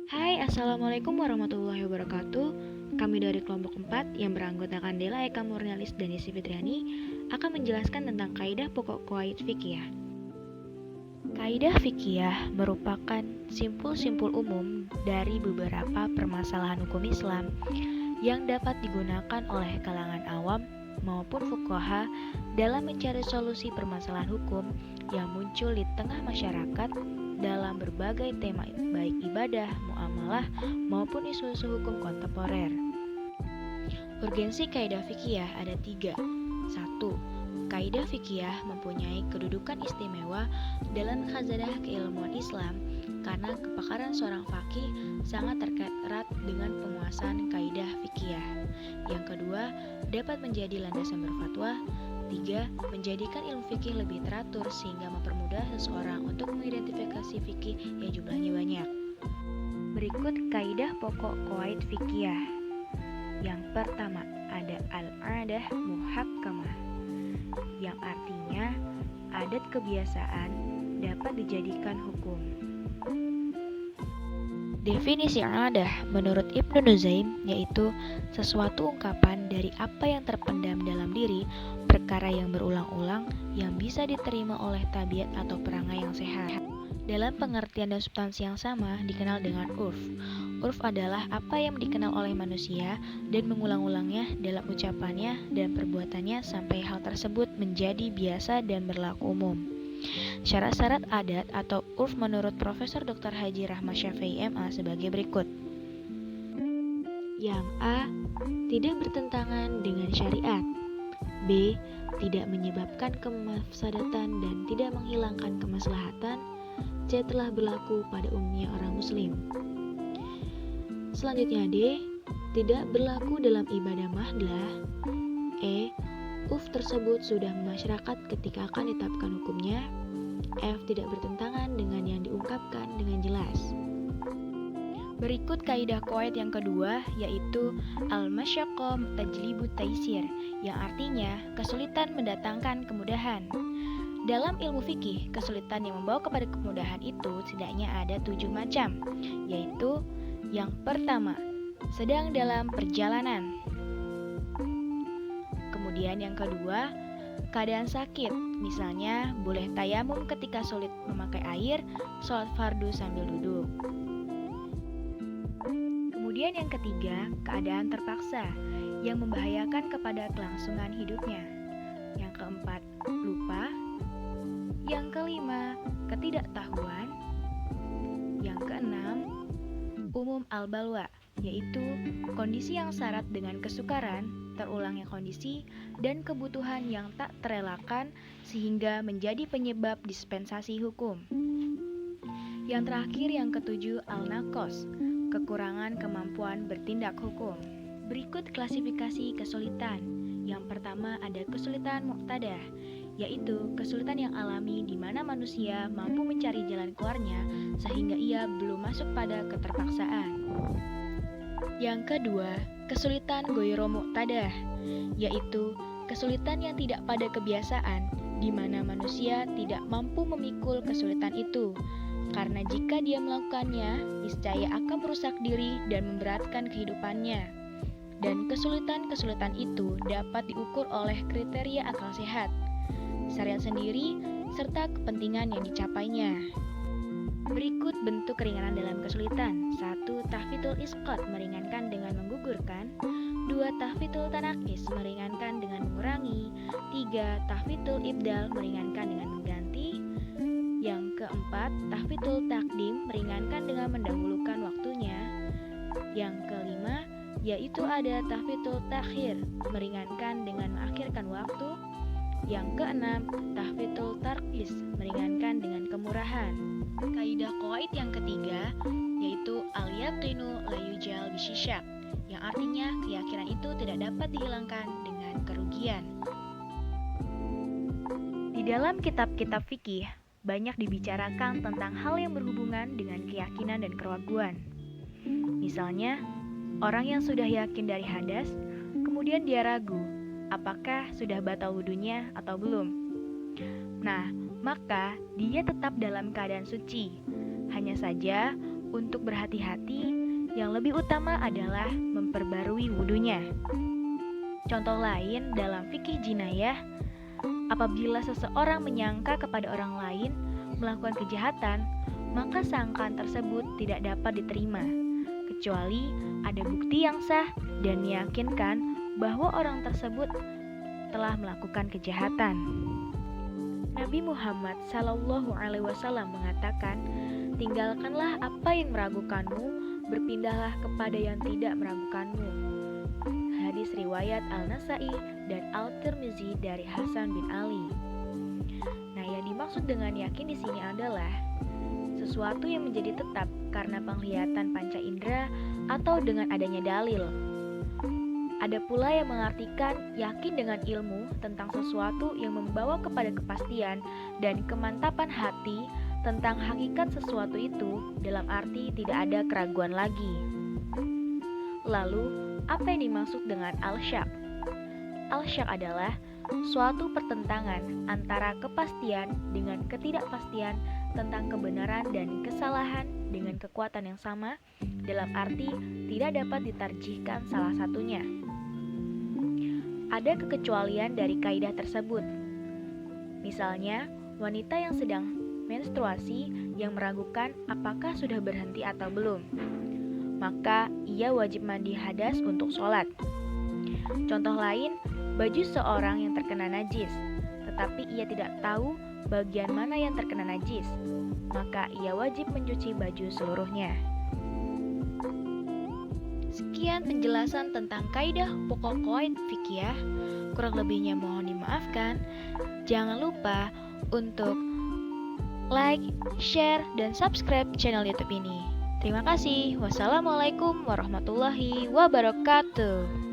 Hai, Assalamualaikum warahmatullahi wabarakatuh. Kami dari kelompok 4 yang beranggotakan Dela Eka Murnialis dan Desi Fitriani akan menjelaskan tentang kaidah pokok qawaid fikih. Kaidah fikih merupakan simpul-simpul umum dari beberapa permasalahan hukum Islam yang dapat digunakan oleh kalangan awam maupun fuqaha dalam mencari solusi permasalahan hukum yang muncul di tengah masyarakat dalam berbagai tema baik ibadah, muamalah, maupun isu-isu hukum kontemporer. Urgensi kaidah fikih ada 3. 1. Kaidah fikih mempunyai kedudukan istimewa dalam khazanah keilmuan Islam karena kepakaran seorang faqih sangat terkait erat dengan penguasaan kaidah fikih. Yang kedua, dapat menjadi landasan berfatwa. 3. Menjadikan ilmu fikih lebih teratur sehingga mempermudah seseorang untuk mengidentifikasi fikih yang jumlahnya banyak. Berikut kaidah pokok qawaid fikih. Yang pertama, ada al-'adah muhakkamah, yang artinya adat kebiasaan dapat dijadikan hukum. Definisi adah menurut Ibnu Nuzaim yaitu sesuatu ungkapan dari apa yang terpendam dalam diri, perkara yang berulang-ulang yang bisa diterima oleh tabiat atau perangai yang sehat. Dalam pengertian dan substansi yang sama dikenal dengan urf. Urf adalah apa yang dikenal oleh manusia dan mengulang-ulangnya dalam ucapannya dan perbuatannya sampai hal tersebut menjadi biasa dan berlaku umum. Syarat-syarat adat atau urf menurut Profesor Dr. Haji Rahmat Syafei MA sebagai berikut. Yang A. Tidak bertentangan dengan syariat. B. Tidak menyebabkan kemafsadatan dan tidak menghilangkan kemaslahatan. C. Telah berlaku pada umumnya orang muslim. Selanjutnya D. Tidak berlaku dalam ibadah mahdah. E. Urf tersebut sudah masyarakat ketika akan ditetapkan hukumnya. F. Tidak bertentangan dengan yang diungkapkan dengan jelas. Berikut kaidah qawaid yang kedua yaitu al-masyaqqah tajlibu taisir, yang artinya kesulitan mendatangkan kemudahan. Dalam ilmu fikih, kesulitan yang membawa kepada kemudahan itu setidaknya ada 7 macam, yaitu yang pertama, sedang dalam perjalanan. Kemudian yang kedua, keadaan sakit, misalnya boleh tayamum ketika sulit memakai air, sholat fardu sambil duduk. Kemudian yang ketiga, keadaan terpaksa yang membahayakan kepada kelangsungan hidupnya. Yang keempat, lupa. Yang kelima, ketidaktahuan. Yang keenam, umum al-balwa, yaitu kondisi yang syarat dengan kesukaran, terulangnya kondisi, dan kebutuhan yang tak terelakkan sehingga menjadi penyebab dispensasi hukum. Yang terakhir yang ketujuh al-naqos, kekurangan kemampuan bertindak hukum. Berikut klasifikasi kesulitan. Yang pertama ada kesulitan muqtadah, yaitu kesulitan yang alami di mana manusia mampu mencari jalan keluarnya sehingga ia belum masuk pada keterpaksaan. Yang kedua, kesulitan ghairu muqtadah, yaitu kesulitan yang tidak pada kebiasaan di mana manusia tidak mampu memikul kesulitan itu. Karena jika dia melakukannya, niscaya akan merusak diri dan memberatkan kehidupannya. Dan kesulitan-kesulitan itu dapat diukur oleh kriteria akal sehat, syariat sendiri, serta kepentingan yang dicapainya. Berikut bentuk keringanan dalam kesulitan. 1. Tahfitul isqat, meringankan dengan menggugurkan. 2. Tahfitul tanakis, meringankan dengan mengurangi. 3. Tahfitul ibdal, meringankan dengan mengganti. Yang keempat, tahfitul takdim, meringankan dengan mendahulukan waktunya. Yang kelima, yaitu ada tahfitul takhir, meringankan dengan mengakhirkan waktu. Yang keenam, tahfitul tarkis, meringankan dengan kemurahan. Kaidah qawaid yang ketiga yaitu al-yaqinu la yujal bishisyak, yang artinya keyakinan itu tidak dapat dihilangkan dengan kerugian. Di dalam kitab-kitab fikih banyak dibicarakan tentang hal yang berhubungan dengan keyakinan dan keraguan. Misalnya, orang yang sudah yakin dari hadas, kemudian dia ragu, apakah sudah batal wudunya atau belum. Nah, maka dia tetap dalam keadaan suci. Hanya saja, untuk berhati-hati, yang lebih utama adalah memperbarui wudunya. Contoh lain dalam fikih jinayah, apabila seseorang menyangka kepada orang lain melakukan kejahatan, maka sangkaan tersebut tidak dapat diterima, kecuali ada bukti yang sah dan meyakinkan bahwa orang tersebut telah melakukan kejahatan. Nabi Muhammad SAW mengatakan, tinggalkanlah apa yang meragukanmu, berpindahlah kepada yang tidak meragukanmu. Hadis riwayat Al-Nasai dan Al-Tirmizi dari Hasan bin Ali. Nah, yang dimaksud dengan yakin di sini adalah sesuatu yang menjadi tetap karena penglihatan panca indera atau dengan adanya dalil. Ada pula yang mengartikan yakin dengan ilmu tentang sesuatu yang membawa kepada kepastian dan kemantapan hati tentang hakikat sesuatu itu, dalam arti tidak ada keraguan lagi. Lalu, apa yang dimaksud dengan al-syak? Al-syak adalah suatu pertentangan antara kepastian dengan ketidakpastian tentang kebenaran dan kesalahan dengan kekuatan yang sama, dalam arti tidak dapat ditarjihkan salah satunya. Ada kekecualian dari kaidah tersebut. Misalnya, wanita yang sedang menstruasi yang meragukan apakah sudah berhenti atau belum, maka ia wajib mandi hadas untuk sholat. Contoh lain, baju seorang yang terkena najis, tetapi ia tidak tahu bagian mana yang terkena najis, maka ia wajib mencuci baju seluruhnya. Sekian penjelasan tentang kaidah pokok qawaid fikih. Kurang lebihnya mohon dimaafkan. Jangan lupa untuk like, share, dan subscribe channel YouTube ini. Terima kasih. Wassalamualaikum warahmatullahi wabarakatuh.